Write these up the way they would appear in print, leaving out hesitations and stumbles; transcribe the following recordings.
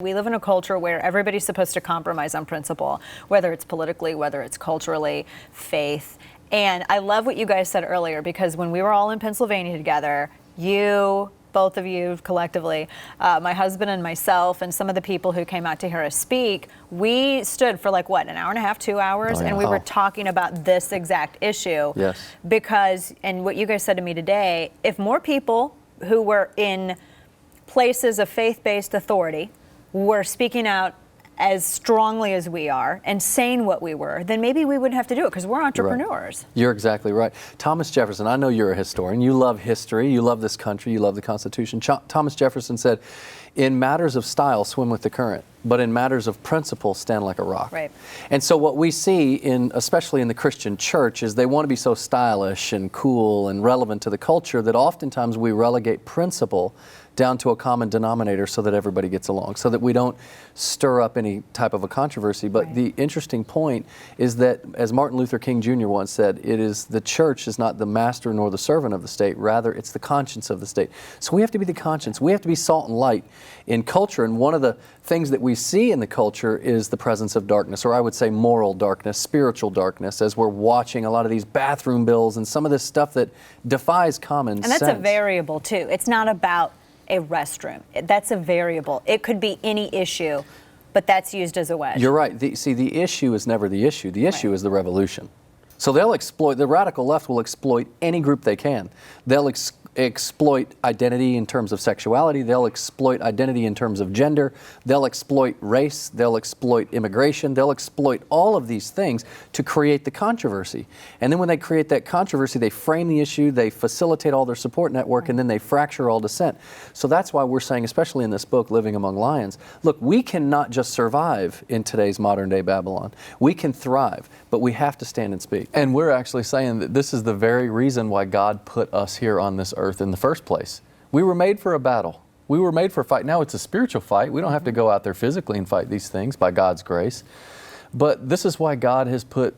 We live in a culture where everybody's supposed to compromise on principle, whether it's politically, whether it's culturally, faith. And I love what you guys said earlier, because when we were all in Pennsylvania together, both of you collectively, my husband and myself, and some of the people who came out to hear us speak, we stood for like, what, an hour and a half, 2 hours? And we were talking about this exact issue. Yes. Because, and what you guys said to me today, if more people who were in places of faith-based authority were speaking out as strongly as we are and saying what we were, then maybe we wouldn't have to do it, because we're entrepreneurs. Right. You're exactly right. Thomas Jefferson, I know you're a historian. You love history. You love this country. You love the Constitution. Thomas Jefferson said, in matters of style, swim with the current, but in matters of principle, stand like a rock. Right. And so what we see, especially in the Christian church, is they want to be so stylish and cool and relevant to the culture that oftentimes we relegate principle down to a common denominator so that everybody gets along, so that we don't stir up any type of a controversy. But the interesting point is that, as Martin Luther King Jr. once said, the church is not the master nor the servant of the state, rather it's the conscience of the state. So we have to be the conscience. We have to be salt and light in culture. And one of the things that we see in the culture is the presence of darkness, or I would say moral darkness, spiritual darkness, as we're watching a lot of these bathroom bills and some of this stuff that defies common sense. And that's a variable too. It's not about a restroom. That's a variable. It could be any issue, but that's used as a wedge. You're right. The issue is never the issue. The issue is the revolution. So the radical left will exploit any group they can. They'll exploit identity in terms of sexuality. They'll exploit identity in terms of gender. They'll exploit race. They'll exploit immigration. They'll exploit all of these things to create the controversy. And then when they create that controversy, they frame the issue, they facilitate all their support network, and then they fracture all dissent. So that's why we're saying, especially in this book, Living Among Lions, look, we cannot just survive in today's modern day Babylon. We can thrive, but we have to stand and speak. And we're actually saying that this is the very reason why God put us here on this earth in the first place. We were made for a battle. We were made for a fight. Now it's a spiritual fight. We don't have to go out there physically and fight these things by God's grace. But this is why God has put,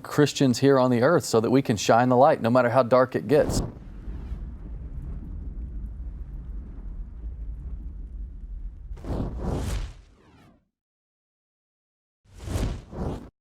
Christians here on the earth, so that we can shine the light no matter how dark it gets.